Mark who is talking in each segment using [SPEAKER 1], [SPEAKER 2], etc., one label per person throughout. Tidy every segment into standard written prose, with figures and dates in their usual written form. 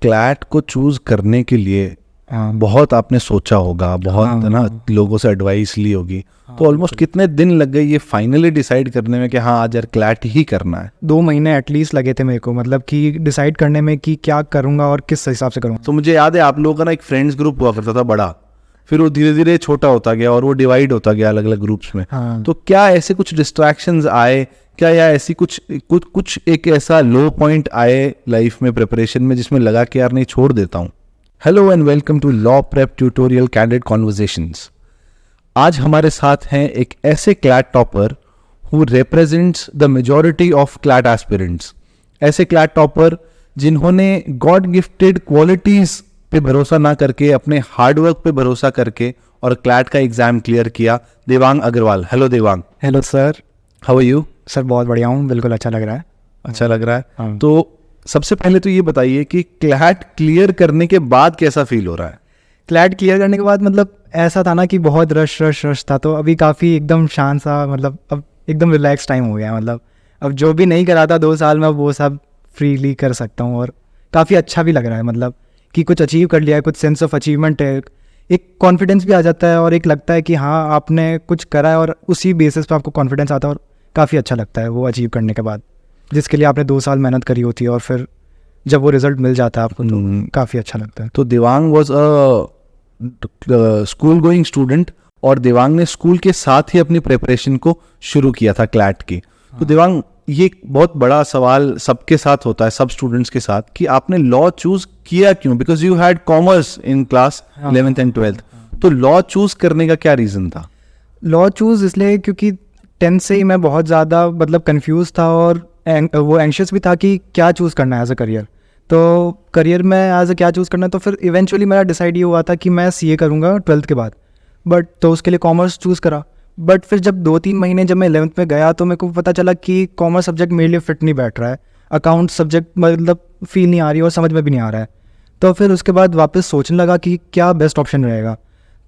[SPEAKER 1] CLAT को choose करने के लिए बहुत आपने सोचा होगा, बहुत ना लोगों से एडवाइस ली होगी, तो ऑलमोस्ट कितने दिन लग गए ये फाइनली डिसाइड करने में कि हाँ आज यार क्लैट ही करना है?
[SPEAKER 2] 2 महीने एटलीस्ट लगे थे मेरे को, मतलब कि डिसाइड करने में कि क्या करूँगा और किस हिसाब से करूँगा।
[SPEAKER 1] तो मुझे याद है आप लोगों का ना एक फ्रेंड्स ग्रुप हुआ करता था बड़ा, फिर वो धीरे धीरे छोटा होता गया और वो डिवाइड होता गया अलग अलग ग्रुप्स में। तो क्या ऐसे कुछ डिस्ट्रैक्शंस आए क्या, या ऐसी कुछ एक ऐसा लो पॉइंट आए लाइफ में प्रिपरेशन में जिसमें लगा कि यार नहीं छोड़ देता हूँ? Hello and welcome to law prep tutorial candid conversations. आज हमारे साथ हैं एक ऐसे CLAT topper who represents the majority of CLAT aspirants, ऐसे क्लैट टॉपर जिन्होंने गॉड गिफ्टेड क्वालिटीज पे भरोसा ना करके अपने हार्डवर्क पे भरोसा करके और क्लैट का एग्जाम क्लियर किया। Devang Agarwal. Hello Devang.
[SPEAKER 2] Hello sir,
[SPEAKER 1] how are you?
[SPEAKER 2] Sir बहुत बढ़िया हूँ, बिल्कुल अच्छा लग रहा है।
[SPEAKER 1] अच्छा लग रहा है। तो सबसे पहले तो ये बताइए कि क्लैट क्लियर करने के बाद कैसा फील हो रहा है?
[SPEAKER 2] क्लैट क्लियर करने के बाद मतलब ऐसा था ना कि बहुत रश था, तो अभी काफ़ी एकदम शांत सा, मतलब अब एकदम रिलैक्स टाइम हो गया। मतलब अब जो भी नहीं करा था 2 साल में, अब वो सब फ्रीली कर सकता हूँ और काफ़ी अच्छा भी लग रहा है। मतलब कि कुछ अचीव कर लिया है, कुछ सेंस ऑफ अचीवमेंट है, एक कॉन्फिडेंस भी आ जाता है और एक लगता है कि हाँ आपने कुछ करा है और उसी बेसिस पे आपको कॉन्फिडेंस आता है और काफ़ी अच्छा लगता है वो अचीव करने के बाद, जिसके लिए आपने 2 साल मेहनत करी होती है और फिर जब वो रिजल्ट मिल जाता है आपको तो काफ़ी अच्छा लगता है।
[SPEAKER 1] तो Devang was a school going student और देवांग ने स्कूल के साथ ही अपनी प्रिपरेशन को शुरू किया था क्लैट की। तो देवांग, ये एक बहुत बड़ा सवाल सबके साथ होता है, सब स्टूडेंट्स के साथ, कि आपने लॉ चूज किया क्यों? Because you had commerce in class 11th and 12th। तो लॉ चूज करने का क्या रीजन था?
[SPEAKER 2] लॉ चूज इसलिए क्योंकि 10th से ही मैं बहुत ज़्यादा मतलब कंफ्यूज था और वो एंशियस भी था कि क्या चूज़ करना है एज अ करियर। तो करियर में एज अ क्या चूज़ करना है, तो फिर इवेंचुअली मेरा डिसाइड ये हुआ था कि मैं सीए करूँगा 12th के बाद, बट तो उसके लिए कॉमर्स चूज़ करा। बट फिर जब 2-3 महीने जब मैं 11th में गया तो मेरे को पता चला कि कॉमर्स सब्जेक्ट मेरे लिए फिट नहीं बैठ रहा है, अकाउंट सब्जेक्ट मतलब फील नहीं आ रही और समझ में भी नहीं आ रहा है। तो फिर उसके बाद वापस सोचने लगा कि क्या बेस्ट ऑप्शन रहेगा।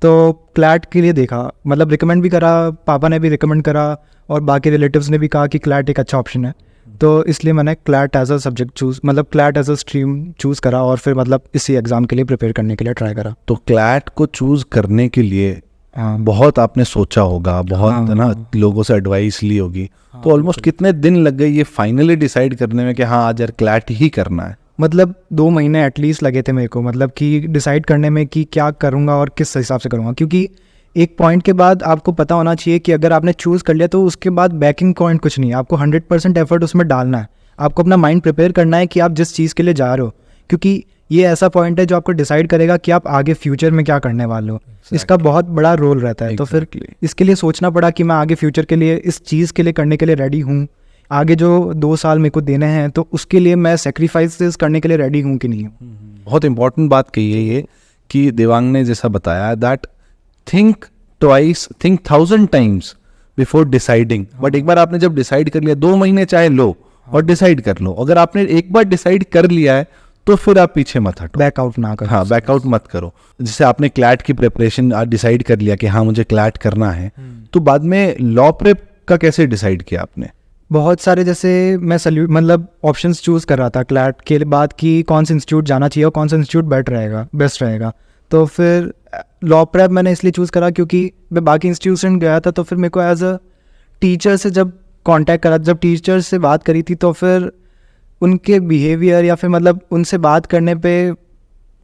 [SPEAKER 2] तो क्लैट के लिए देखा, मतलब रिकमेंड भी करा, पापा ने भी रिकमेंड करा और बाकी रिलेटिव्स ने भी कहा कि क्लैट एक अच्छा ऑप्शन है। तो इसलिए मैंने CLAT as a subject choose, मतलब CLAT as a stream choose करा और फिर मतलब इसी एग्ज़ाम के लिए प्रिपेयर करने के लिए ट्राई करा।
[SPEAKER 1] तो क्लैट को चूज़ करने के लिए बहुत आपने सोचा होगा, बहुत ना लोगों से एडवाइस ली होगी, तो ऑलमोस्ट कितने दिन लग गए ये फाइनली डिसाइड करने में कि हाँ आज यार क्लैट ही करना है?
[SPEAKER 2] मतलब 2 महीने एटलीस्ट लगे थे मेरे को, मतलब कि डिसाइड करने में कि क्या करूँगा और किस हिसाब से करूँगा। क्योंकि एक पॉइंट के बाद आपको पता होना चाहिए कि अगर आपने चूज़ कर लिया तो उसके बाद बैकिंग पॉइंट कुछ नहीं है, आपको 100% एफर्ट उसमें डालना है, आपको अपना माइंड प्रिपेयर करना है कि आप जिस चीज़ के लिए जा रहे हो, क्योंकि ये ऐसा पॉइंट है जो आपको डिसाइड करेगा कि आप आगे फ्यूचर में क्या करने वाले हो। इसका बहुत बड़ा रोल रहता है। तो फिर इसके लिए सोचना पड़ा कि मैं आगे फ्यूचर के लिए इस चीज़ के लिए करने के लिए रेडी हूँ, आगे जो 2 साल मेरे को देने हैं तो उसके लिए मैं सेक्रीफाइसेस करने के लिए रेडी हूँ कि नहीं हूँ।
[SPEAKER 1] बहुत इंपॉर्टेंट बात कही है ये कि देवांग ने जैसा बताया that think twice, think 1000 times before deciding. But एक बार आपने जब डिसाइड कर लिया, 2 महीने चाहे लो और डिसाइड कर लो। अगर आपने एक बार डिसाइड कर लिया है तो फिर आप पीछे मत हटो,
[SPEAKER 2] बैकआउट ना करो।
[SPEAKER 1] हाँ, बैकआउट मत करो। जैसे आपने क्लैट की प्रिपरेशन डिसाइड कर लिया कि हाँ मुझे क्लैट करना है, तो बाद में लॉ प्रेप का कैसे डिसाइड किया आपने?
[SPEAKER 2] बहुत सारे, जैसे मैं मतलब ऑप्शंस चूज़ कर रहा था क्लैट के बाद कि कौन सा इंस्टीट्यूट जाना चाहिए और कौन सा इंस्टीट्यूट बेस्ट रहेगा। तो फिर लॉ प्रेप मैंने इसलिए चूज़ करा क्योंकि मैं बाकी इंस्टीट्यूशन गया था, तो फिर मेरे को एज अ टीचर से जब कांटेक्ट करा, जब टीचर से बात करी थी, तो फिर उनके बिहेवियर या फिर मतलब उनसे बात करने पे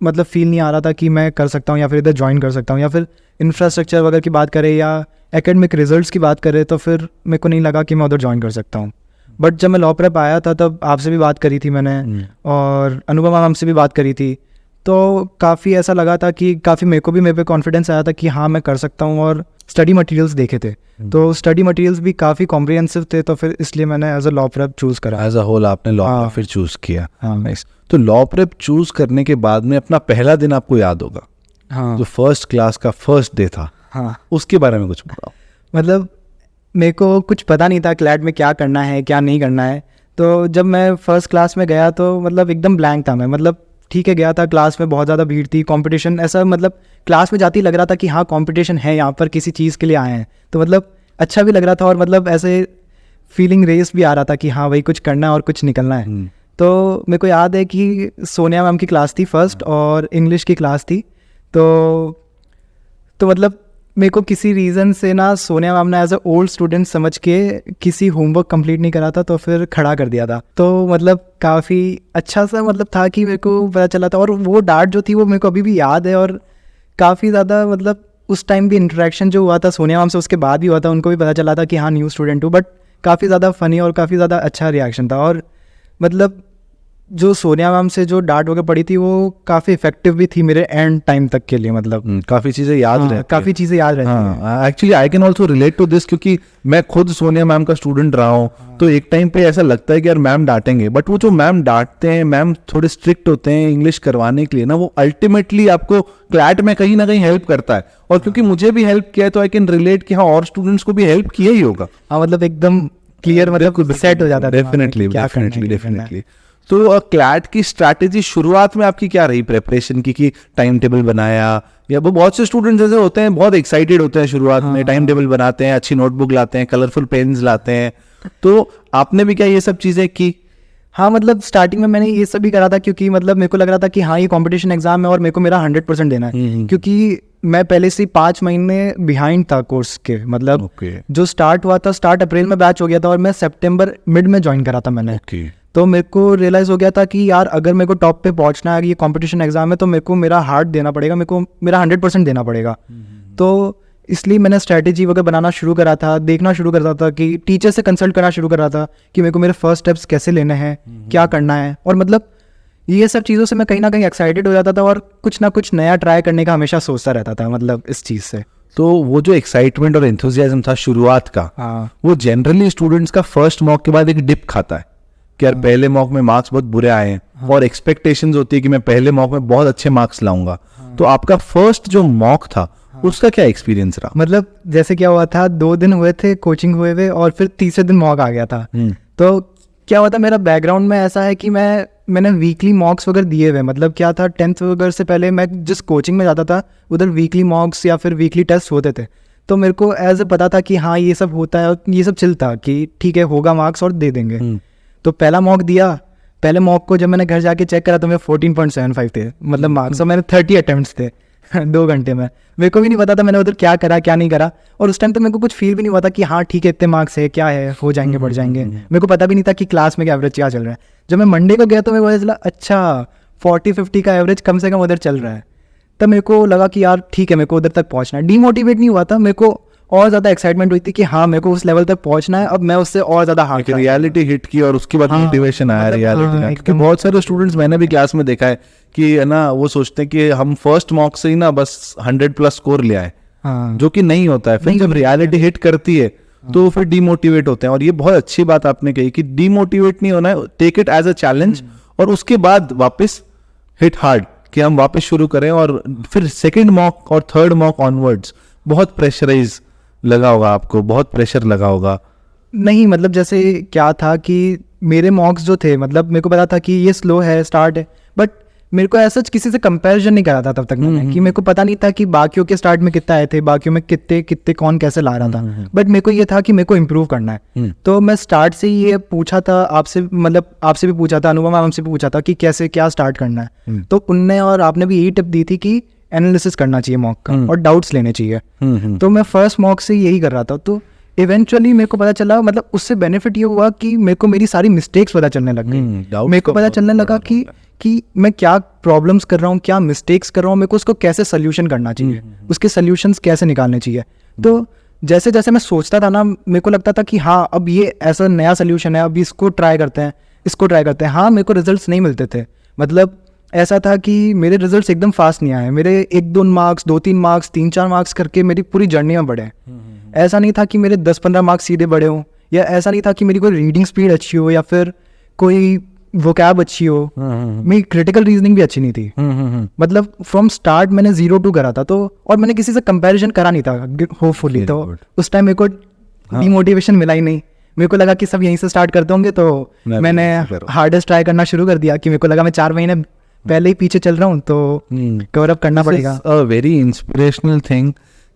[SPEAKER 2] मतलब फील नहीं आ रहा था कि मैं कर सकता हूँ या फिर इधर ज्वाइन कर सकता हूँ, या फिर इंफ्रास्ट्रक्चर वगैरह की बात करें या एकेडमिक रिजल्ट्स की बात करें, तो फिर मेरे को नहीं लगा कि मैं उधर ज्वाइन कर सकता हूँ। बट जब मैं लॉ प्रेप आया था तब आपसे भी बात करी थी मैंने और अनुभव मैम से भी बात करी थी, तो काफ़ी ऐसा लगा था कि काफ़ी मेरे को भी मेरे पे कॉन्फिडेंस आया था कि हाँ मैं कर सकता हूँ। और स्टडी मटेरियल्स देखे थे तो स्टडी मटेरियल्स भी काफ़ी कॉम्प्रिहेंसिव थे, तो फिर इसलिए मैंने as a law prep choose करा।
[SPEAKER 1] एज अ होल आपने लॉ प्रेप फिर चूज़ किया।
[SPEAKER 2] हाँ,
[SPEAKER 1] नाइस। तो लॉ प्रेप चूज़ करने के बाद में अपना पहला दिन आपको याद होगा,
[SPEAKER 2] हाँ,
[SPEAKER 1] जो फर्स्ट क्लास का फर्स्ट डे था,
[SPEAKER 2] हाँ,
[SPEAKER 1] उसके बारे में कुछ बताओ।
[SPEAKER 2] मतलब मेरे को कुछ पता नहीं था क्लैट में क्या करना है क्या नहीं करना है। तो जब मैं फर्स्ट क्लास में गया तो मतलब एकदम ब्लैंक था मैं, मतलब ठीक है गया था, क्लास में बहुत ज़्यादा भीड़ थी, कंपटीशन ऐसा, मतलब क्लास में जाते ही लग रहा था कि हाँ कंपटीशन है यहाँ पर, किसी चीज़ के लिए आए हैं, तो मतलब अच्छा भी लग रहा था और मतलब ऐसे फीलिंग रेस भी आ रहा था कि हाँ भाई कुछ करना है और कुछ निकलना है। तो मेरे को याद है कि सोनिया मैम की क्लास थी फर्स्ट और इंग्लिश की क्लास थी। तो मतलब मेरे को किसी रीज़न से ना सोनिया मैम ने एज अ ओल्ड स्टूडेंट समझ के किसी होमवर्क कंप्लीट नहीं करा था तो फिर खड़ा कर दिया था। तो मतलब काफ़ी अच्छा सा मतलब था कि मेरे को पता चला था, और वो डांट जो थी वो मेरे को अभी भी याद है। और काफ़ी ज़्यादा मतलब उस टाइम भी इंटरेक्शन जो हुआ था सोनिया मैम से उसके बाद भी हुआ था, उनको भी पता चला था कि हाँ न्यू स्टूडेंट हूँ, बट काफ़ी ज़्यादा फ़नी और काफ़ी ज़्यादा अच्छा रिएक्शन था। और मतलब जो सोनिया मैम से जो डांट वगैरह पड़ी थी वो काफ़ी इफेक्टिव भी थी मेरे एंड टाइम तक के लिए। मतलब
[SPEAKER 1] काफ़ी चीज़ें याद रहती
[SPEAKER 2] काफ़ी चीज़ें याद रहती हैं।
[SPEAKER 1] हाँ, actually I can also relate to this, क्योंकि मैं खुद सोनिया मैम का स्टूडेंट रहा हूँ। तो एक टाइम पे ऐसा लगता है कि यार मैम डांटेंगे, बट वो जो मैम डांटते हैं, मैम थोड़े स्ट्रिक्ट होते हैं इंग्लिश करवाने के लिए ना, वो अल्टीमेटली आपको क्लैट में कहीं ना कहीं हेल्प करता है। और क्योंकि मुझे भी हेल्प किया है तो आई कैन रिलेट कि हाँ और स्टूडेंट्स को भी हेल्प किया ही होगा।
[SPEAKER 2] हाँ मतलब एकदम क्लियर, मतलब सेट हो जाता है।
[SPEAKER 1] Definitely definitely definitely. तो क्लैट की स्ट्रैटेजी शुरुआत में आपकी क्या रही प्रेपरेशन की, कि टाइम टेबल बनाया, या वो बहुत से स्टूडेंट्स ऐसे होते हैं बहुत एक्साइटेड होते हैं शुरुआत में, टाइम टेबल बनाते हैं, अच्छी नोटबुक लाते हैं, कलरफुल पेन्स लाते हैं, तो आपने भी क्या ये सब चीजें की?
[SPEAKER 2] हाँ मतलब स्टार्टिंग में मैंने ये सब भी करा था, क्योंकि मतलब मेरे को लग रहा था कि हाँ ये कंपटीशन एग्जाम है और मेरे को मेरा 100% देना है, क्योंकि मैं पहले से 5 महीने बिहाइंड था कोर्स के। मतलब जो स्टार्ट हुआ था, स्टार्ट अप्रैल में बैच हो गया था और मैं सितंबर मिड में ज्वाइन करा था मैंने। तो मेरे को रियलाइज़ हो गया था कि यार अगर मेरे को टॉप पे पहुंचना है, ये कंपटीशन एग्जाम है, तो मेरे को मेरा हार्ड देना पड़ेगा, मेरे को मेरा 100% देना पड़ेगा। तो इसलिए मैंने स्ट्रैटेजी वगैरह बनाना शुरू करा था, देखना शुरू करा था, कि टीचर से कंसल्ट करना शुरू करा था कि मेरे को मेरे फर्स्ट स्टेप्स कैसे लेने हैं, क्या करना है। और मतलब ये सब चीज़ों से मैं कहीं ना कहीं एक्साइटेड हो जाता था और कुछ ना कुछ नया ट्राई करने का हमेशा सोचता रहता था, मतलब इस चीज़ से।
[SPEAKER 1] तो वो जो एक्साइटमेंट और एंथुसियाज्म था शुरुआत का, वो जनरली स्टूडेंट्स का फर्स्ट मॉक के बाद एक डिप खाता है कि यार पहले मॉक में मार्क्स बहुत बुरे आए हैं, और एक्सपेक्टेशंस होती है कि मैं पहले मॉक में बहुत अच्छे मार्क्स लाऊंगा। तो आपका फर्स्ट जो मॉक था उसका क्या एक्सपीरियंस रहा?
[SPEAKER 2] मतलब जैसे क्या हुआ था, 2 दिन हुए थे कोचिंग हुए हुए और फिर तीसरे दिन मॉक आ गया था। तो क्या हुआ था, मेरा बैकग्राउंड में ऐसा है कि मैंने वीकली मॉक्स वगैरह दिए हुए। मतलब क्या था, 10th वगैरह से पहले मैं जिस कोचिंग में जाता था उधर वीकली मॉक्स या फिर वीकली टेस्ट होते थे। तो मेरे को एज ए पता था कि हाँ ये सब होता है और ये सब चलता कि ठीक है होगा मार्क्स और दे देंगे। तो पहला मॉक दिया, पहले मॉक को जब मैंने घर जाके चेक करा तो मेरे 14.75 थे मतलब मार्क्स, और मैंने 30 अटेम्प्ट्स थे 2 घंटे में। मेरे को भी नहीं पता था मैंने उधर क्या करा क्या नहीं करा, और उस टाइम तो मेरे को कुछ फील भी नहीं हुआ था कि हाँ ठीक है इतने मार्क्स है, क्या है, हो जाएंगे बढ़ जाएंगे। मेरे को पता भी नहीं था कि क्लास में क्या एवरेज क्या चल रहा है। जब मैं मंडे को गया तो मेरे को पता चला अच्छा 40-50 का एवरेज कम से कम उधर चल रहा है। तब मेरे को लगा कि यार ठीक है मेरे को उधर तक पहुँचना है। डीमोटिवेट नहीं हुआ था, मेरे को और ज़्यादा एक्साइटमेंट हुई थी कि हाँ मेरे को उस लेवल तक पहुंचना है, अब मैं उससे और ज़्यादा हार्ड।
[SPEAKER 1] रियलिटी हिट की और उसके बाद मोटिवेशन आया रियलिटी का। क्योंकि बहुत सारे स्टूडेंट्स मैंने भी क्लास में देखा है कि है ना, वो सोचते हैं कि हम फर्स्ट मॉक से ही ना बस 100+ स्कोर ले आए, जो कि नहीं होता है। फिर जब रियलिटी हिट करती है तो फिर डीमोटिवेट होते हैं। और ये बहुत अच्छी बात आपने कही कि डीमोटिवेट नहीं होना है, take it as a challenge, और उसके बाद वापस हिट हार्ड कि हम वापस शुरू करें। और फिर सेकेंड मॉक और थर्ड मॉक ऑनवर्ड्स बहुत प्रेशराइज लगा होगा आपको, बहुत प्रेशर लगा होगा?
[SPEAKER 2] नहीं मतलब जैसे क्या था कि मेरे मॉक्स जो थे, मतलब मेरे को पता था कि ये स्लो है, स्टार्ट है, बट मेरे को ऐसा किसी से कंपैरिजन नहीं करा था तब तक मैंने, कि मेरे को पता नहीं था कि बाकियों के स्टार्ट में कितना आए थे, बाकियों में कितने कितने कौन कैसे ला रहा था। बट मेरे को ये था कि मेरे को इम्प्रूव करना है। तो मैं स्टार्ट से ही ये पूछा था आपसे, मतलब आपसे भी पूछा था, अनुपमा मैम से भी पूछा था कि कैसे क्या स्टार्ट करना है। तो उनने और आपने भी यही टिप दी थी कि एनालिसिस करना चाहिए मॉक का और डाउट्स लेने चाहिए। तो मैं फर्स्ट मॉक से यही कर रहा था। तो इवेंचुअली मेरे को पता चला, मतलब उससे बेनिफिट ये हुआ कि मेरे को मेरी सारी मिस्टेक्स पता चलने लग गई। मेरे को पता चलने लगा कि मैं क्या प्रॉब्लम्स कर रहा हूँ, क्या मिस्टेक्स कर रहा हूँ, मेरे को उसको कैसे सोल्यूशन करना चाहिए, उसके सोल्यूशंस कैसे निकालने चाहिए। तो जैसे जैसे मैं सोचता था ना, मेरे को लगता था कि हाँ अब ये ऐसा नया सोल्यूशन है, अब इसको ट्राई करते हैं, इसको ट्राई करते हैं। हाँ मेरे को रिजल्ट्स नहीं मिलते थे, मतलब ऐसा था कि मेरे रिजल्ट्स एकदम फास्ट नहीं आए। मेरे 1-2 मार्क्स, 2-3 मार्क्स, 3-4 मार्क्स करके मेरी पूरी जर्नी में बढ़े। ऐसा नहीं था कि मेरे 10-15 मार्क्स सीधे बढ़े हों, या ऐसा नहीं था कि मेरी कोई रीडिंग स्पीड अच्छी हो या फिर कोई वोकैब अच्छी हो, मेरी क्रिटिकल रीजनिंग भी अच्छी नहीं थी। मतलब फ्रॉम स्टार्ट मैंने 0 to करा था। तो और मैंने किसी से कंपैरिजन करा नहीं था होपफुली। तो उस टाइम मेरे को डीमोटिवेशन मिला ही नहीं। मेरे को लगा कि सब यहीं से स्टार्ट करते होंगे, तो मैंने हार्डेस्ट ट्राई करना शुरू कर दिया। कि मेरे को लगा मैं 4 महीने पहले ही पीछे चल रहा हूँ तो कवर अप करना पड़ेगा।
[SPEAKER 1] वेरी इंस्पिरेशनल थिंग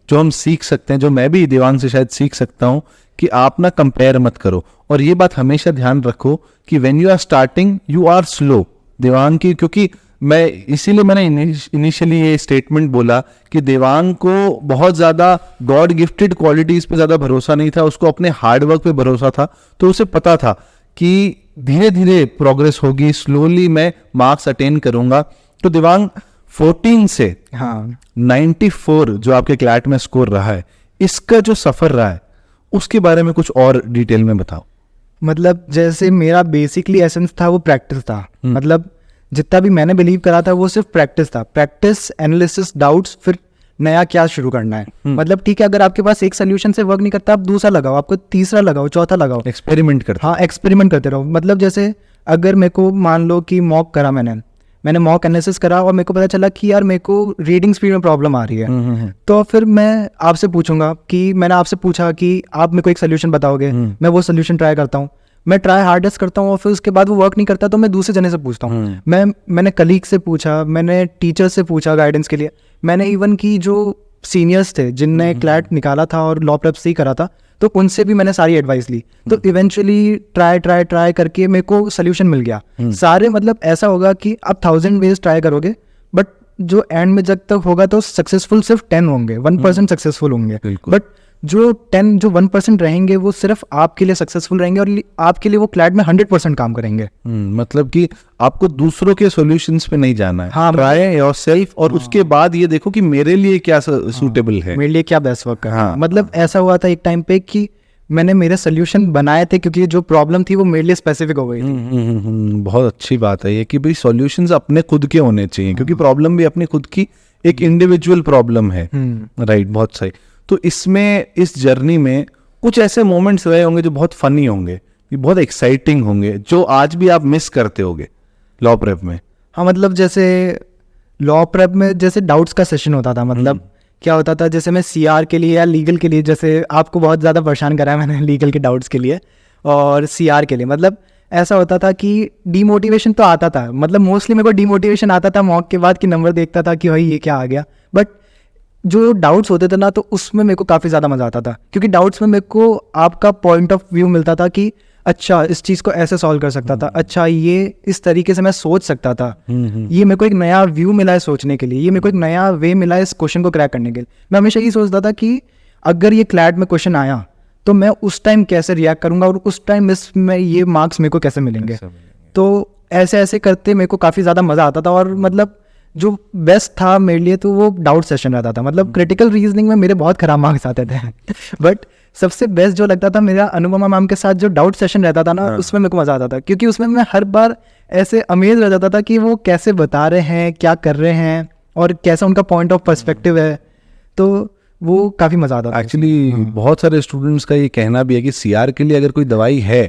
[SPEAKER 1] जो हम सीख सकते हैं, जो मैं भी देवान से शायद सीख सकता हूँ, कि आप ना कंपेयर मत करो, और ये बात हमेशा ध्यान रखो कि when you are starting you are slow Devang की, क्योंकि मैं इसीलिए मैंने इनिशियली ये स्टेटमेंट बोला कि देवांग को बहुत ज़्यादा गॉड गिफ्टेड क्वालिटीज़ पे ज़्यादा भरोसा नहीं था, उसको अपने हार्ड वर्क पे भरोसा था। तो उसे पता था कि धीरे धीरे प्रोग्रेस होगी, स्लोली मैं मार्क्स अटेन करूंगा। तो देवांग 14 से
[SPEAKER 2] हाँ
[SPEAKER 1] 94 जो आपके क्लैट में स्कोर रहा है, इसका जो सफ़र रहा है उसके बारे में कुछ और डिटेल में बताओ।
[SPEAKER 2] मतलब जैसे मेरा बेसिकली एसेंस था वो प्रैक्टिस था, मतलब जितना भी मैंने बिलीव करा था वो सिर्फ प्रैक्टिस था, प्रैक्टिस, एनालिसिस, डाउट्स, फिर नया क्या शुरू करना है। मतलब ठीक है, अगर आपके पास एक सोल्यूशन से वर्क नहीं करता आप दूसरा लगाओ, आपको तीसरा लगाओ, चौथा लगाओ,
[SPEAKER 1] एक्सपेरिमेंट करते।
[SPEAKER 2] हाँ एक्सपेरिमेंट करते रहो। मतलब जैसे अगर मेरे को मान लो कि मॉक करा मैंने मॉक एनालिसिस करा और मेरे को पता चला कि यार मेरे को रीडिंग स्पीड में प्रॉब्लम आ रही है, तो फिर मैं आपसे पूछूंगा कि मैंने आपसे पूछा कि आप मेरे को एक सोल्यूशन बताओगे, मैं वो सोल्यूशन ट्राई करता हूँ, मैं ट्राई हार्डेस्ट करता हूँ और फिर उसके बाद वो वर्क नहीं करता तो मैं दूसरे जने से पूछता हूँ। मैंने कलीग से पूछा, मैंने टीचर से पूछा गाइडेंस के लिए, मैंने इवन की जो सीनियर्स थे जिनने क्लैट निकाला था और लॉ प्रेप से ही करा था तो उनसे भी मैंने सारी एडवाइस ली। तो इवेंचुअली ट्राई करके मेरे को सोल्यूशन मिल गया सारे। मतलब ऐसा होगा कि आप 1000 वेज ट्राई करोगे बट जो एंड में जब तक होगा तो सक्सेसफुल सिर्फ 10 होंगे, 1% सक्सेसफुल होंगे, बट जो 1% रहेंगे वो सिर्फ आपके लिए सक्सेसफुल रहेंगे और आपके लिए वो क्लैट में 100% काम करेंगे।
[SPEAKER 1] मतलब कि आपको दूसरों के सॉल्यूशंस पे नहीं जाना है,
[SPEAKER 2] हाँ,
[SPEAKER 1] ट्राई योरसेल्फ, और उसके बाद ये देखो कि मेरे लिए क्या सूटेबल है,
[SPEAKER 2] मेरे लिए क्या बेस्ट वर्क है।
[SPEAKER 1] हाँ,
[SPEAKER 2] मतलब ऐसा हुआ था एक टाइम पे कि मैंने मेरे सोल्यूशन बनाए थे क्योंकि जो प्रॉब्लम थी वो मेरे लिए स्पेसिफिक हो गई थी।
[SPEAKER 1] बहुत अच्छी बात है ये कि भाई सॉल्यूशंस अपने खुद के होने चाहिए, क्योंकि प्रॉब्लम भी अपनी खुद की एक इंडिविजुअल प्रॉब्लम है। राइट, बहुत सही। तो इसमें इस जर्नी में कुछ ऐसे मोमेंट्स रहे होंगे जो बहुत फनी होंगे, बहुत एक्साइटिंग होंगे, जो आज भी आप मिस करते होगे लॉ प्रेप में।
[SPEAKER 2] हाँ मतलब जैसे लॉ प्रेप में जैसे डाउट्स का सेशन होता था, मतलब क्या होता था जैसे मैं सीआर के लिए या लीगल के लिए, जैसे आपको बहुत ज़्यादा परेशान करा है मैंने लीगल के डाउट्स के लिए और सीआर के लिए, मतलब ऐसा होता था कि डीमोटिवेशन तो आता था, मतलब मोस्टली मेरे को डीमोटिवेशन आता था मॉक के बाद कि नंबर देखता था कि भाई ये क्या आ गया, बट जो डाउट्स होते थे ना तो उसमें मेरे को काफ़ी ज़्यादा मज़ा आता था, क्योंकि डाउट्स में मेरे को आपका पॉइंट ऑफ व्यू मिलता था कि अच्छा इस चीज़ को ऐसे सॉल्व कर सकता था, अच्छा ये इस तरीके से मैं सोच सकता था, ये मेरे को एक नया व्यू मिला है सोचने के लिए, ये मेरे को एक नया वे मिला है इस क्वेश्चन को क्रैक करने के लिए। मैं हमेशा यही सोचता था कि अगर ये क्लैट में क्वेश्चन आया तो मैं उस टाइम कैसे रिएक्ट करूंगा और उस टाइम इसमें ये मार्क्स मेरे को कैसे मिलेंगे। तो ऐसे ऐसे करते मेरे को काफ़ी ज़्यादा मज़ा आता था, और मतलब जो बेस्ट था मेरे लिए तो वो डाउट सेशन रहता था। मतलब क्रिटिकल रीजनिंग में मेरे बहुत खराब मार्क्स आते थे बट सबसे बेस्ट जो लगता था मेरा अनुपमा मैम के साथ जो डाउट सेशन रहता था ना, उसमें मेरे को मज़ा आता था, क्योंकि उसमें मैं हर बार ऐसे अमेज रह जाता था कि वो कैसे बता रहे हैं, क्या कर रहे हैं और कैसा उनका पॉइंट ऑफ पर्सपेक्टिव है, तो वो काफ़ी मज़ा आता था।
[SPEAKER 1] एक्चुअली बहुत सारे स्टूडेंट्स का ये कहना भी है कि सीआर के लिए अगर कोई दवाई है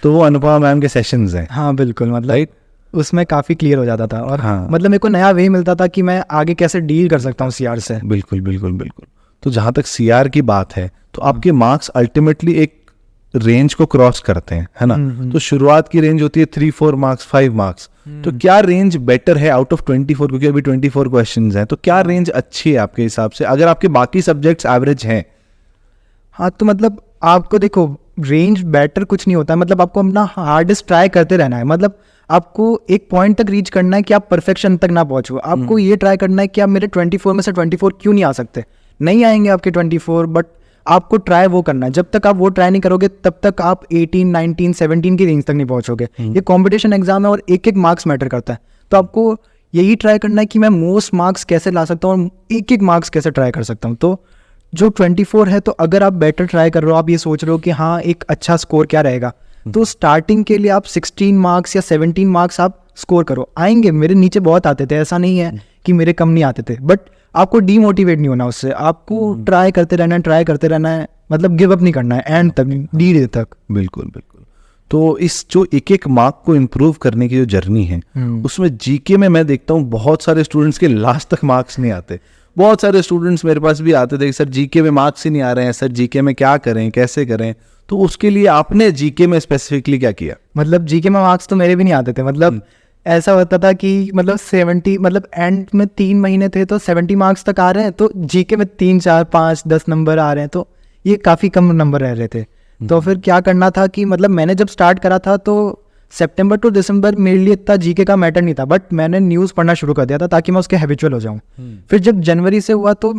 [SPEAKER 1] तो वो अनुपमा मैम के सेशंस हैं।
[SPEAKER 2] हाँ बिल्कुल, मतलब
[SPEAKER 1] राइट,
[SPEAKER 2] उसमें काफ़ी क्लियर हो जाता था और
[SPEAKER 1] हाँ,
[SPEAKER 2] मतलब मेरे को नया वे मिलता था कि मैं आगे कैसे डील कर सकता हूँ सीआर से।
[SPEAKER 1] बिल्कुल बिल्कुल बिल्कुल। तो जहाँ तक सीआर की बात है तो आपके मार्क्स अल्टीमेटली एक रेंज को क्रॉस करते हैं, है ना। तो शुरुआत की रेंज होती है 3-4 मार्क्स, 5 मार्क्स। तो क्या रेंज बेटर है आउट ऑफ 24, क्योंकि अभी 24 क्वेश्चंस हैं, तो क्या रेंज अच्छी है आपके हिसाब से अगर आपके बाकी सब्जेक्ट्स एवरेज हैं?
[SPEAKER 2] हाँ तो मतलब आपको देखो रेंज बेटर कुछ नहीं होता है, मतलब आपको अपना हार्डेस्ट ट्राई करते रहना है। मतलब आपको एक पॉइंट तक रीच करना है कि आप परफेक्शन तक ना पहुंचो, आपको ये ट्राई करना है कि आप मेरे 24 में से 24 क्यों नहीं आ सकते, नहीं आएंगे आपके 24, बट आपको ट्राई वो करना है। जब तक आप वो ट्राई नहीं करोगे तब तक आप 18, 19, 17 की रेंज तक नहीं पहुंचोगे। ये कंपटीशन एग्जाम है और एक एक मार्क्स मैटर करता है, तो आपको यही ट्राई करना है कि मैं मोस्ट मार्क्स कैसे ला सकता हूँ और एक एक मार्क्स कैसे ट्राई कर सकता हूँ। तो जो 24 है, तो अगर आप बेटर ट्राई कर रहे हो, आप ये सोच रहे हो कि हाँ एक अच्छा स्कोर क्या रहेगा, तो स्टार्टिंग के लिए आप 16 मार्क्स या 17 मार्क्स आप स्कोर करो। आएंगे, मेरे नीचे बहुत आते थे, ऐसा नहीं है कि मेरे कम नहीं आते थे, बट आपको डीमोटिवेट नहीं होना उससे, आपको ट्राई करते रहना है, मतलब गिव अप नहीं करना है एंड तक, डी तक।
[SPEAKER 1] बिल्कुल बिल्कुल। तो इस जो एक एक मार्क को इम्प्रूव करने की जो जर्नी है उसमें जीके में मैं देखता हूँ बहुत सारे स्टूडेंट्स के लास्ट तक मार्क्स नहीं आते। बहुत सारे स्टूडेंट्स मेरे पास भी आते थे, सर जीके में मार्क्स ही नहीं आ रहे हैं, सर जीके में क्या करें, कैसे करें। तो उसके लिए आपने जीके में स्पेसिफिकली क्या किया?
[SPEAKER 2] मतलब जीके में मार्क्स तो मेरे भी नहीं आते थे, मतलब ऐसा होता था कि मतलब 70, मतलब एंड में 3 महीने थे तो 70 मार्क्स तक आ रहे हैं, तो जीके में 3, 4, 5, 10 नंबर आ रहे हैं, तो ये काफ़ी कम नंबर रह रहे थे। तो फिर क्या करना था कि मतलब मैंने जब स्टार्ट करा था तो सितंबर टू दिसंबर मेरे लिए इतना जीके का मैटर नहीं था, बट मैंने न्यूज़ पढ़ना शुरू कर दिया था ताकि मैं उसके हैबिचुअल हो जाऊँ। फिर जब जनवरी से हुआ तो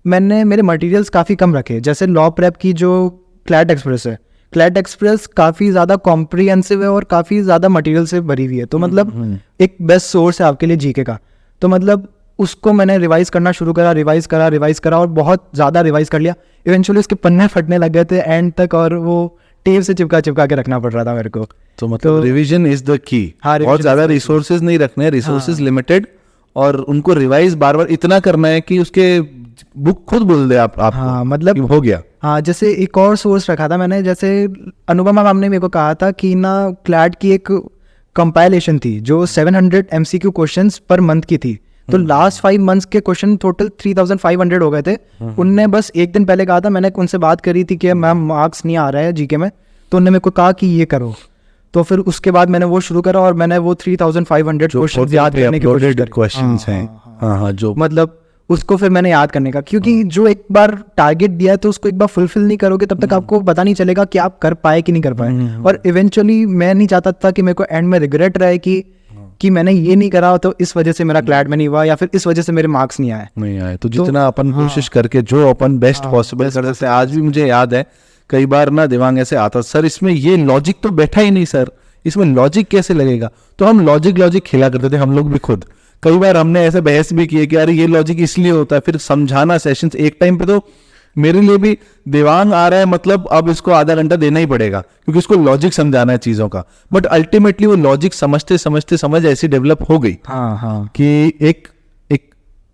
[SPEAKER 2] मैंने मेरे मटेरियल्स काफ़ी कम रखे, जैसे लॉ प्रेप की जो क्लैट एक्सप्रेस है, क्लैट एक्सप्रेस काफ़ी ज़्यादा कॉम्प्रिहेंसिव है और काफ़ी ज़्यादा मटेरियल से भरी हुई है, तो मतलब एक बेस्ट सोर्स है आपके लिए जीके का। तो मतलब उसको मैंने रिवाइज करना शुरू करा, रिवाइज करा और बहुत ज़्यादा रिवाइज कर लिया। इवेंचुअली उसके पन्ने फटने लग गए थे एंड तक, और वो टेप से चिपका के रखना पड़ रहा था मेरे को।
[SPEAKER 1] तो मतलब रिवीजन इज द की।
[SPEAKER 2] हाँ,
[SPEAKER 1] बहुत ज्यादा रिसोर्सेज नहीं रखने, रिसोर्सेज लिमिटेड, और उनको रिवाइज बार बार इतना करना है कि उसके बुक खुद बोल दे आप
[SPEAKER 2] हाँ, मतलब
[SPEAKER 1] हो गया।
[SPEAKER 2] हाँ, जैसे एक और सोर्स रखा था मैंने, जैसे अनुपमा मैम ने मेरे को कहा था कि ना क्लैट की एक कंपाइलेशन थी जो 700 MCQ क्वेश्चंस पर मंथ की थी। तो लास्ट 5 मंथ्स के क्वेश्चन टोटल 3500 हो गए थे। उनने बस एक दिन पहले कहा था, मैंने उनसे बात करी थी कि मैम मार्क्स नहीं आ रहा है जीके में, तो उन्होंने मेरे को कहा कि ये करो। तो फिर उसके बाद मैंने वो शुरू करा और मैंने वो 3500 क्वेश्चन याद करने की कोशिश करी।
[SPEAKER 1] क्वेश्चंस हैं, हाँ, जो
[SPEAKER 2] मतलब उसको फिर मैंने याद करने का, क्योंकि जो एक बार टारगेट दिया है तो उसको एक बार फुलफिल नहीं करोगे तब तक आपको पता नहीं चलेगा कि आप कर पाए कि नहीं कर पाए। और इवेंचुअली मैं नहीं चाहता था कि मेरे को एंड में रिग्रेट रहे कि मैंने ये नहीं करा तो इस वजह से मेरा क्लैट में नहीं हुआ या फिर इस वजह से मेरे मार्क्स नहीं आए।
[SPEAKER 1] तो जितना अपन कोशिश करके जो अपन बेस्ट पॉसिबल कर सकते हैं। आज भी मुझे याद है कई बार ना दिमाग ऐसे आता, सर इसमें ये लॉजिक तो बैठा ही नहीं सर, इसमें लॉजिक कैसे लगेगा। तो हम लॉजिक खेला करते थे हम लोग भी खुद। कई बार हमने ऐसे बहस भी की है कि अरे ये लॉजिक इसलिए होता है, फिर समझाना सेशंस। एक टाइम पे तो मेरे लिए भी दिमाग आ रहा है, मतलब अब इसको आधा घंटा देना ही पड़ेगा क्योंकि इसको लॉजिक समझाना है चीजों का। बट अल्टीमेटली वो लॉजिक समझते समझ ऐसी डेवलप हो गई कि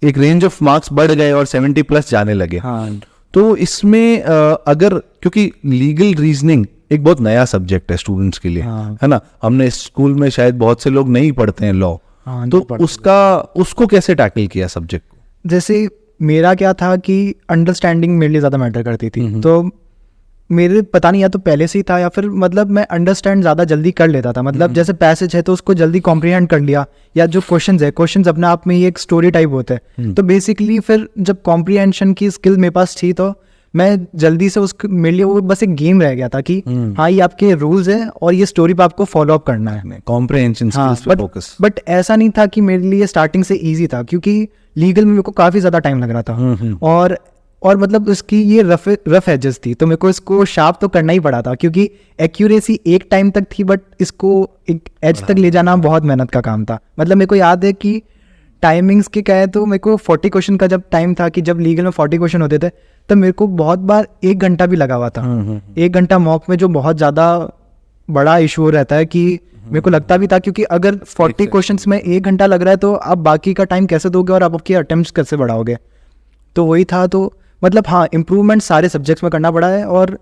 [SPEAKER 1] एक रेंज ऑफ मार्क्स बढ़ गए और 70+ जाने लगे। तो इसमें अगर, क्योंकि लीगल रीजनिंग एक बहुत नया सब्जेक्ट है स्टूडेंट्स के लिए, है ना, हमने स्कूल में शायद बहुत से लोग नहीं पढ़ते हैं लॉ, तो उसको कैसे टैकल किया सब्जेक्ट को?
[SPEAKER 2] जैसे मेरा क्या था कि अंडरस्टैंडिंग मेरे लिए ज़्यादा मैटर करती थी। तो मेरे पता नहीं या तो पहले से ही था या फिर मतलब मैं अंडरस्टैंड ज़्यादा जल्दी कर लेता था। मतलब जैसे पैसेज है तो उसको जल्दी कॉम्प्रिहेंड कर लिया, या जो क्वेश्चंस अपने आप में ही एक स्टोरी टाइप होते हैं। तो बेसिकली फिर जब कॉम्प्रिहेंशन की स्किल मेरे पास थी तो मैं जल्दी से उसको, मेरे लिए वो बस एक गेम रह गया था कि हाँ ये आपके रूल्स हैं और ये स्टोरी पे आपको फॉलो अप करना है,
[SPEAKER 1] कॉम्प्रिहेंशन स्किल्स पे फोकस।
[SPEAKER 2] बट ऐसा नहीं था कि मेरे लिए स्टार्टिंग से इजी था, क्योंकि लीगल में मेरे को काफ़ी ज़्यादा टाइम लग रहा था। और मतलब इसकी ये रफ एजेस थी, तो मेरे को इसको शार्प तो करना ही पड़ा था, क्योंकि एक्यूरेसी एक टाइम तक थी बट इसको एक एज तक ले जाना बहुत मेहनत का काम था। मतलब मेरे को याद है कि टाइमिंग्स के कहे तो मेरे को 40 क्वेश्चन का जब टाइम था कि जब लीगल में 40 क्वेश्चन होते थे तब मेरे को बहुत बार 1 घंटा भी लगा हुआ था। 1 घंटा मॉक में जो बहुत ज़्यादा बड़ा इशू रहता है कि मेरे को लगता भी था, क्योंकि अगर 40 क्वेश्चंस में 1 घंटा लग रहा है तो आप बाकी का टाइम कैसे दोगे और आप आपके अटेम्प्ट्स कैसे बढ़ाओगे। तो वही था। तो मतलब हाँ, इम्प्रूवमेंट सारे सब्जेक्ट्स में करना पड़ा है, और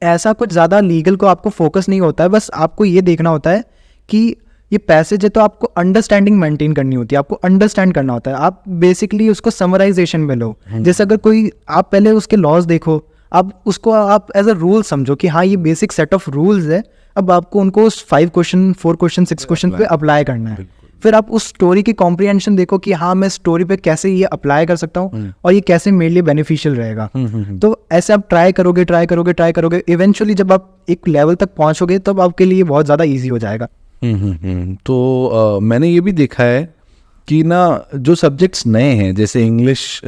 [SPEAKER 2] ऐसा कुछ ज़्यादा लीगल को आपको फोकस नहीं होता है। बस आपको ये देखना होता है कि ये पैसेज है तो आपको अंडरस्टैंडिंग मेंटेन करनी होती है, आपको अंडरस्टैंड करना होता है। आप बेसिकली उसको समराइजेशन में लो। जैसे अगर कोई, आप पहले उसके लॉज देखो, आप उसको आप एज अ रूल समझो कि हाँ ये बेसिक सेट ऑफ रूल्स है, अब आपको उनको 5 क्वेश्चन 4 क्वेश्चन 6 क्वेश्चन पे अप्लाई करना है। फिर आप उस स्टोरी की कॉम्प्रिहेंशन देखो कि हाँ मैं स्टोरी पे कैसे ये अप्लाई कर सकता हूँ और ये कैसे मेरे लिए बेनिफिशियल रहेगा। तो ऐसे आप ट्राई करोगे, इवेंचुअली जब आप एक लेवल तक पहुँचोगे तब आपके लिए बहुत ज़्यादा ईजी हो जाएगा।
[SPEAKER 1] तो मैंने ये भी देखा है कि ना जो सब्जेक्ट्स नए हैं, जैसे इंग्लिश,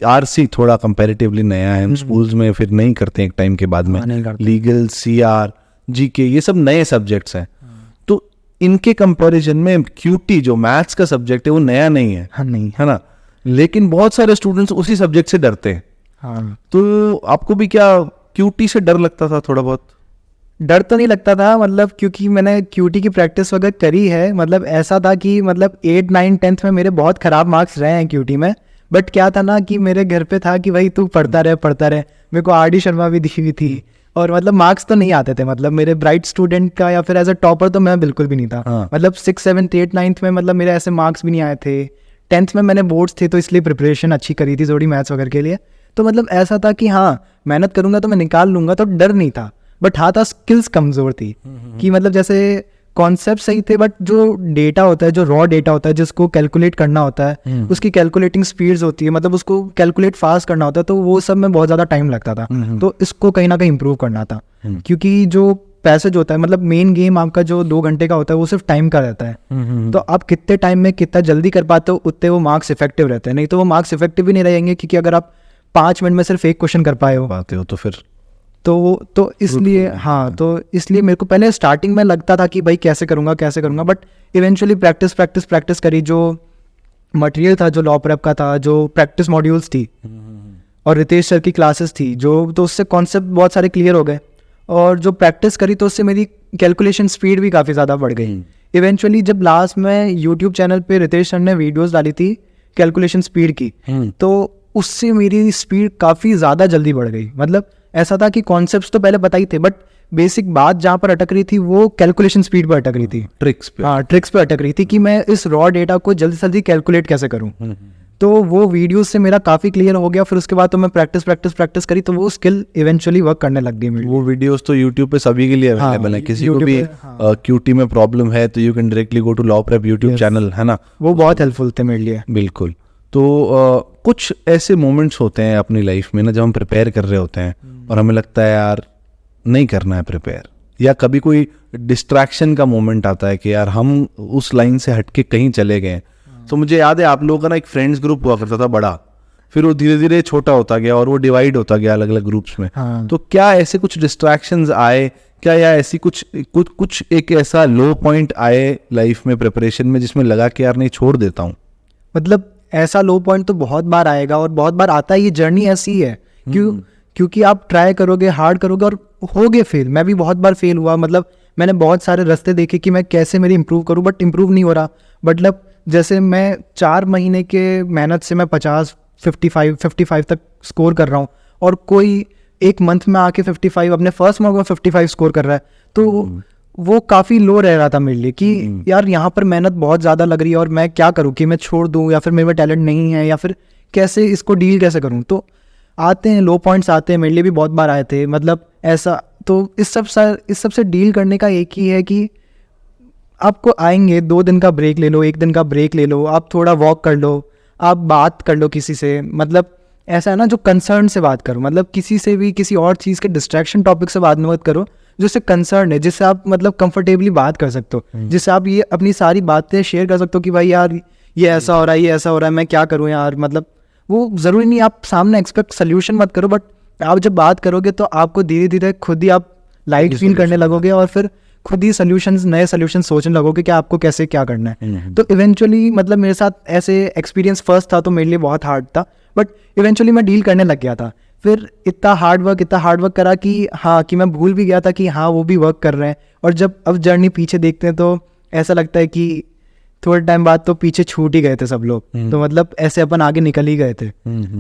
[SPEAKER 1] आरसी थोड़ा कंपैरेटिवली नया है, स्कूल्स में फिर नहीं करते एक टाइम के बाद में, लीगल, सीआर, जीके, ये सब नए सब्जेक्ट्स हैं। तो इनके कंपैरिजन में क्यूटी जो मैथ्स का सब्जेक्ट है वो नया नहीं है,
[SPEAKER 2] नहीं
[SPEAKER 1] है ना, लेकिन बहुत सारे स्टूडेंट्स उसी सब्जेक्ट से डरते हैं। तो आपको भी क्या क्यूटी से डर लगता था? थोड़ा बहुत
[SPEAKER 2] डर तो नहीं लगता था, मतलब क्योंकि मैंने क्यूटी की प्रैक्टिस वगैरह करी है। मतलब ऐसा था कि मतलब 8, 9, 10th में मेरे बहुत ख़राब मार्क्स रहे हैं क्यूटी में, बट क्या था ना कि मेरे घर पे था कि भाई तू पढ़ता रहे। मेरे को आर डी शर्मा भी दी हुई थी, और मतलब मार्क्स तो नहीं आते थे, मतलब मेरे ब्राइट स्टूडेंट का या फिर एज अ टॉपर तो मैं बिल्कुल भी नहीं था। मतलब 6, 7, 8, 9th में मतलब मेरे ऐसे मार्क्स भी नहीं आए थे। 10th में मैंने बोर्ड्स थे तो इसलिए प्रिपरेशन अच्छी करी थी थोड़ी मैथ्स वगैरह के लिए। तो मतलब ऐसा था कि हाँ मेहनत करूंगा तो मैं निकाल लूंगा, तो डर नहीं था। बट हाँ था, स्किल्स कमज़ोर थी कि मतलब जैसे कॉन्सेप्ट सही थे, बट जो डेटा होता है, जो रॉ डेटा होता है जिसको कैलकुलेट करना होता है, उसकी कैलकुलेटिंग स्पीड्स होती है, मतलब उसको कैलकुलेट फास्ट करना होता है, तो वो सब में बहुत ज़्यादा टाइम लगता था। तो इसको कहीं ना कहीं इम्प्रूव करना था, क्योंकि जो पैसेज होता है, मतलब मेन गेम आपका जो 2 घंटे का होता है वो सिर्फ टाइम का रहता है। तो आप कितने टाइम में कितना जल्दी कर पाते हो उतने वो मार्क्स इफेक्टिव रहते हैं, नहीं तो वो मार्क्स इफेक्टिव भी नहीं रहेंगे, क्योंकि अगर आप 5 मिनट में सिर्फ एक क्वेश्चन कर पाए हो
[SPEAKER 1] तो फिर
[SPEAKER 2] तो इसलिए हाँ, तो इसलिए मेरे को पहले स्टार्टिंग में लगता था कि भाई कैसे करूँगा, बट इवेंचुअली प्रैक्टिस करी। जो मटेरियल था, जो लॉ प्रेप का था, जो प्रैक्टिस मॉड्यूल्स थी और रितेश सर की क्लासेस थी जो, तो उससे कॉन्सेप्ट बहुत सारे क्लियर हो गए, और जो प्रैक्टिस करी तो उससे मेरी कैलकुलेशन स्पीड भी काफ़ी ज़्यादा बढ़ गई। इवेंचुअली जब लास्ट में यूट्यूब चैनल पे रितेश सर ने वीडियोस डाली थी कैलकुलेशन स्पीड की, तो उससे मेरी स्पीड काफ़ी ज़्यादा जल्दी बढ़ गई। मतलब ऐसा था कि कॉन्सेप्ट्स तो पहले पता ही थे, बट बेसिक बात जहाँ पर अटक रही थी वो कैलकुलेशन स्पीड पर अटक रही थी, ट्रिक्स पे अटक रही थी कि मैं इस रॉ डेटा को जल्दी से जल्दी कैलकुलेट कैसे करूँ। तो वो वीडियोस से मेरा काफ़ी क्लियर हो गया। फिर उसके बाद तो मैं प्रैक्टिस करी, तो वो स्किल इवेंचुअली वर्क करने लग गई मेरी।
[SPEAKER 1] वो वीडियोस तो यूट्यूब पे सभी के लिए अवेलेबल है, किसी को भी क्यूटी में प्रॉब्लम है तो you can directly go to law prep YouTube channel, है ना।
[SPEAKER 2] वो बहुत हेल्पफुल थे मेरे लिए।
[SPEAKER 1] बिल्कुल। तो कुछ ऐसे मोमेंट्स होते हैं अपनी लाइफ में ना, जब हम प्रिपेयर कर रहे होते हैं और हमें लगता है यार नहीं करना है प्रिपेयर, या कभी कोई डिस्ट्रैक्शन का मोमेंट आता है कि यार हम उस लाइन से हटके कहीं चले गए। तो मुझे याद है आप लोगों का ना एक फ्रेंड्स ग्रुप हुआ करता था बड़ा, फिर वो धीरे धीरे छोटा होता गया और वो डिवाइड होता गया अलग अलग ग्रुप्स में। तो क्या ऐसे कुछ डिस्ट्रैक्शंस आए क्या, या ऐसी कुछ एक ऐसा लो पॉइंट आए लाइफ में प्रिपरेशन में जिसमें लगा कि यार नहीं छोड़ देता हूँ?
[SPEAKER 2] मतलब ऐसा लो पॉइंट तो बहुत बार आएगा और बहुत बार आता है, ये जर्नी ऐसी है। क्योंकि आप ट्राई करोगे, हार्ड करोगे और होगे फेल। मैं भी बहुत बार फेल हुआ, मतलब मैंने बहुत सारे रास्ते देखे कि मैं कैसे मेरी इंप्रूव करूँ, बट इंप्रूव नहीं हो रहा। मतलब जैसे मैं 4 महीने के मेहनत से मैं 50, 55 तक स्कोर कर रहा हूँ, और कोई एक मंथ में आके 55, अपने फर्स्ट मंथ में 55 स्कोर कर रहा है, तो वो काफ़ी लो रह रहा था मेरे लिए कि यार यहाँ पर मेहनत बहुत ज़्यादा लग रही है और मैं क्या करूँ, कि मैं छोड़ दूँ या फिर मेरे में टैलेंट नहीं है, या फिर कैसे इसको डील कैसे करूँ। तो आते हैं लो पॉइंट्स, आते हैं, मेरे लिए भी बहुत बार आए थे। मतलब ऐसा तो इस सब से डील करने का एक ही है कि आपको आएंगे, 2 दिन का ब्रेक ले लो, 1 दिन का ब्रेक ले लो, आप थोड़ा वॉक कर लो, आप बात कर लो किसी से। मतलब ऐसा है ना, जो कंसर्न से बात करो, मतलब किसी से भी किसी और चीज़ के डिस्ट्रैक्शन टॉपिक से बात मत करो जो उससे कंसर्न है, जिससे आप मतलब कंफर्टेबली बात कर सकते हो, जिससे आप ये अपनी सारी बातें शेयर कर सकते हो कि भाई यार ये ऐसा हो रहा है, ये ऐसा हो रहा है, मैं क्या करूँ यार। मतलब वो ज़रूरी नहीं आप सामने एक्सपेक्ट सोल्यूशन मत करो, बट आप जब बात करोगे तो आपको धीरे धीरे खुद ही आप लाइट फील करने लगोगे और फिर खुद ही नए सोल्यूशन सोचने लगोगे कि आपको कैसे क्या करना है। तो इवेंचुअली मतलब मेरे साथ ऐसे एक्सपीरियंस फर्स्ट था तो मेरे लिए बहुत हार्ड था, बट इवेंचुअली मैं डील करने लग गया था। फिर इतना हार्ड वर्क करा कि हाँ, कि मैं भूल भी गया था कि हाँ वो भी वर्क कर रहे हैं। और जब अब जर्नी पीछे देखते हैं तो ऐसा लगता है कि थोड़े टाइम बाद तो पीछे छूट ही गए थे सब लोग, तो मतलब ऐसे अपन आगे निकल ही गए थे।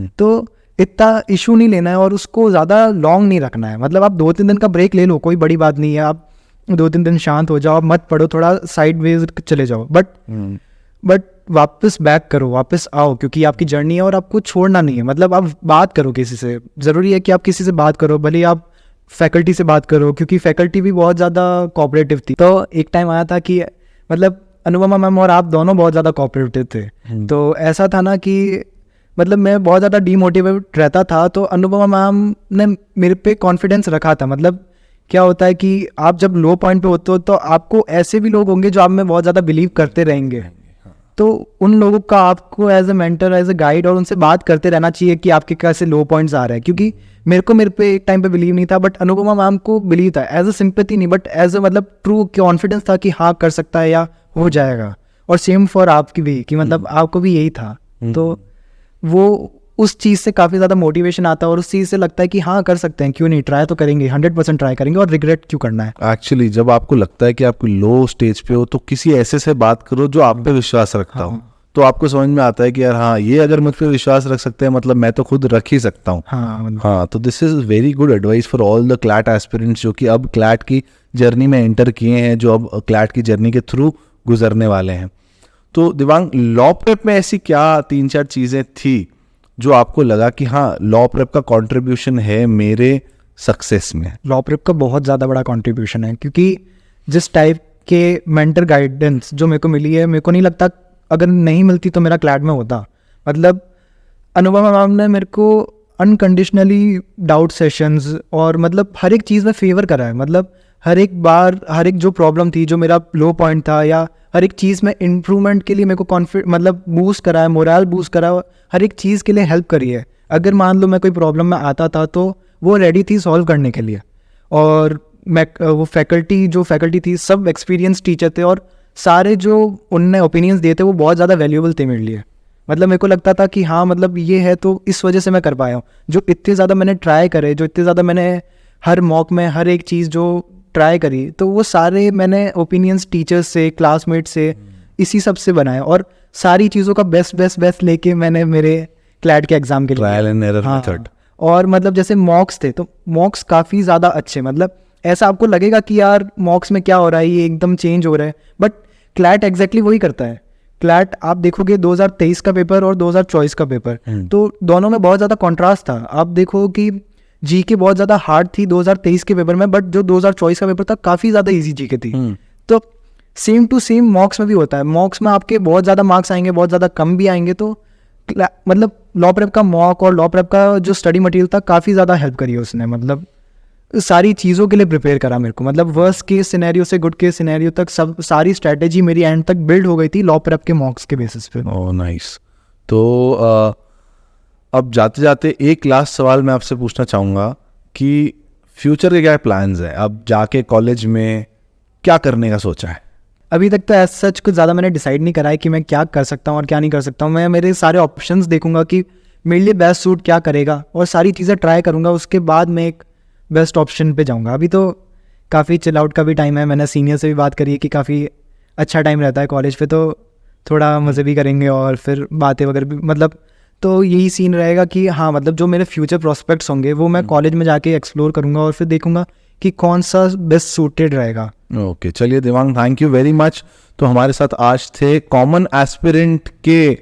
[SPEAKER 2] तो इतना इशू नहीं लेना है और उसको ज़्यादा लॉन्ग नहीं रखना है। मतलब आप 2-3 दिन का ब्रेक ले लो, कोई बड़ी बात नहीं है। आप 2-3 दिन शांत हो जाओ, आप मत पढ़ो, थोड़ा साइड वेज चले जाओ, बट वापस बैक करो, वापस आओ, क्योंकि आपकी जर्नी है और आपको छोड़ना नहीं है। मतलब आप बात करो किसी से, ज़रूरी है कि आप किसी से बात करो, भले ही आप फैकल्टी से बात करो, क्योंकि फैकल्टी भी बहुत ज़्यादा कोऑपरेटिव थी। तो एक टाइम आया था कि मतलब अनुपमा मैम और आप दोनों बहुत ज़्यादा कोऑपरेटिव थे। तो ऐसा था ना कि मतलब मैं बहुत ज़्यादा डीमोटिवेट रहता था, तो अनुपमा मैम ने मेरे पे कॉन्फिडेंस रखा था। मतलब क्या होता है कि आप जब लो पॉइंट पे होते हो तो आपको ऐसे भी लोग होंगे जो आप में बहुत ज़्यादा बिलीव करते रहेंगे, तो उन लोगों का आपको as a mentor, as a guide और उनसे बात करते रहना चाहिए कि आपके कैसे लो पॉइंट्स आ रहे हैं। क्योंकि मेरे पे एक टाइम पे बिलीव नहीं था, बट अनुपमा मैम को बिलीव था, एज ए सिंपैथी नहीं, बट एज ए मतलब ट्रू कॉन्फिडेंस था कि हाँ कर सकता है या हो जाएगा। और सेम फॉर आपकी भी, कि मतलब आपको भी यही था। तो वो उस चीज़ से काफ़ी ज़्यादा मोटिवेशन आता है और उस चीज़ से लगता है कि हाँ कर सकते हैं, क्यों नहीं, ट्राई तो करेंगे, 100% ट्राई करेंगे, और रिग्रेट क्यों करना है।
[SPEAKER 1] एक्चुअली जब आपको लगता है कि आप लो स्टेज पे हो तो किसी ऐसे से बात करो जो आप पे विश्वास रखता हो, तो आपको समझ में आता है कि यार हाँ ये अगर मुझ पे विश्वास रख सकते हैं मतलब मैं तो खुद रख ही सकता हूँ। हाँ, तो this is very good advice for all the CLAT aspirants जो कि अब क्लैट की जर्नी में एंटर किए हैं, जो अब क्लैट की जर्नी के थ्रू गुजरने वाले हैं। तो दिवांग, लॉ प्रेप में ऐसी क्या 3-4 चीज़ें थी जो आपको लगा कि हाँ लॉ प्रेप का कंट्रीब्यूशन है मेरे सक्सेस में?
[SPEAKER 2] लॉ प्रेप का बहुत ज़्यादा बड़ा कंट्रीब्यूशन है, क्योंकि जिस टाइप के मेंटर गाइडेंस जो मेरे को मिली है, मेरे को नहीं लगता अगर नहीं मिलती तो मेरा क्लैट में होता। मतलब अनुभव मैम ने मेरे को अनकंडीशनली डाउट सेशंस और मतलब हर एक चीज़ में फेवर करा है। मतलब हर एक बार हर एक जो प्रॉब्लम थी, जो मेरा लो पॉइंट था, या हर एक चीज़ में इम्प्रूवमेंट के लिए मेरे को मतलब बूस्ट करा है, मोरल बूस्ट करा है, हर एक चीज़ के लिए हेल्प करी है। अगर मान लो मैं कोई प्रॉब्लम में आता था तो वो रेडी थी सॉल्व करने के लिए। और मैं वो फैकल्टी थी, सब एक्सपीरियंस टीचर थे, और सारे जो उनने ओपिनियंस दिए थे वो बहुत ज़्यादा वैल्यूएबल थे मेरे लिए। मतलब मेरे को लगता था कि हाँ मतलब ये है तो इस वजह से मैं कर पाया हूँ। जो इतने ज़्यादा मैंने ट्राई करे, जो इतने ज़्यादा मैंने हर मॉक में हर एक चीज़ जो ट्राई करी, तो वो सारे मैंने ओपिनियंस टीचर्स से, क्लासमेट से, इसी सब से बनाए, और सारी चीज़ों का बेस्ट लेके मैंने मेरे क्लैट के एग्ज़ाम के लिए
[SPEAKER 1] ट्रायल एंड एरर मेथड।
[SPEAKER 2] और मतलब जैसे मॉक्स थे तो मॉक्स काफ़ी ज़्यादा अच्छे, मतलब ऐसा आपको लगेगा कि यार मॉक्स में क्या हो रहा है, ये एकदम चेंज हो रहा है, बट क्लैट एग्जैक्टली वही करता है। क्लैट आप देखोगे 2023 का पेपर और 2024 का पेपर, तो दोनों में बहुत ज़्यादा कॉन्ट्रास्ट था। आप देखो कि जीके बहुत ज़्यादा हार्ड थी 2023 के पेपर में, बट जो 2024 का पेपर था काफ़ी ज़्यादा इजी जीके थी। तो सेम टू सेम मॉक्स में भी होता है। मॉक्स में आपके बहुत ज़्यादा मार्क्स आएंगे, बहुत ज़्यादा कम भी आएंगे। तो मतलब लॉ प्रेप का मॉक और लॉ प्रेप का जो स्टडी मटेरियल था काफ़ी ज़्यादा हेल्प करी है उसने। मतलब सारी चीज़ों के लिए प्रिपेयर करा मेरे को। मतलब वर्स्ट केस सिनेरियो से गुड केस सिनेरियो तक सब सारी स्ट्रैटेजी मेरी एंड तक बिल्ड हो गई थी लॉ प्रेप के मॉक्स के बेसिस पे।
[SPEAKER 1] Oh nice. तो अब जाते जाते एक लास्ट सवाल मैं आपसे पूछना चाहूँगा कि फ्यूचर के क्या प्लान्स हैं? अब जाके कॉलेज में क्या करने का सोचा है?
[SPEAKER 2] अभी तक तो ऐसा सच कुछ ज़्यादा मैंने डिसाइड नहीं करा है कि मैं क्या कर सकता हूँ और क्या नहीं कर सकता हूँ। मैं मेरे सारे ऑप्शंस देखूंगा कि मेरे लिए बेस्ट सूट क्या करेगा, और सारी चीज़ें ट्राई करूँगा। उसके बाद मैं एक बेस्ट ऑप्शन पे जाऊँगा। अभी तो काफ़ी चिल आउट का भी टाइम है। मैंने सीनियर से भी बात करी है कि काफ़ी अच्छा टाइम रहता है कॉलेज पे, तो थोड़ा मज़े भी करेंगे और फिर बातें वगैरह भी। मतलब तो यही सीन रहेगा कि हाँ मतलब जो मेरे फ्यूचर प्रोस्पेक्ट्स होंगे वो मैं कॉलेज में जाके एक्सप्लोर करूँगा, और फिर देखूँगा कि कौन सा बेस्ट सूटेड रहेगा।
[SPEAKER 1] ओके चलिए Devang, thank you very much. तो हमारे साथ आज थे कॉमन एस्पिरेंट के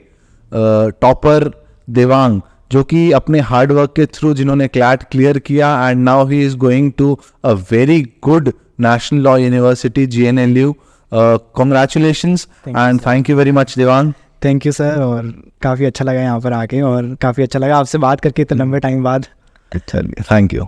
[SPEAKER 1] टॉपर देवांग, जो कि अपने हार्ड वर्क के थ्रू जिन्होंने क्लैट क्लियर किया, and now he is going to a very good national law university GNLU। Congratulations and thank you very much Devang.
[SPEAKER 2] Thank you sir, और काफ़ी अच्छा लगा यहाँ पर आके, और काफ़ी अच्छा लगा आपसे बात करके इतने लंबे टाइम बाद।
[SPEAKER 1] चलिए थैंक यू।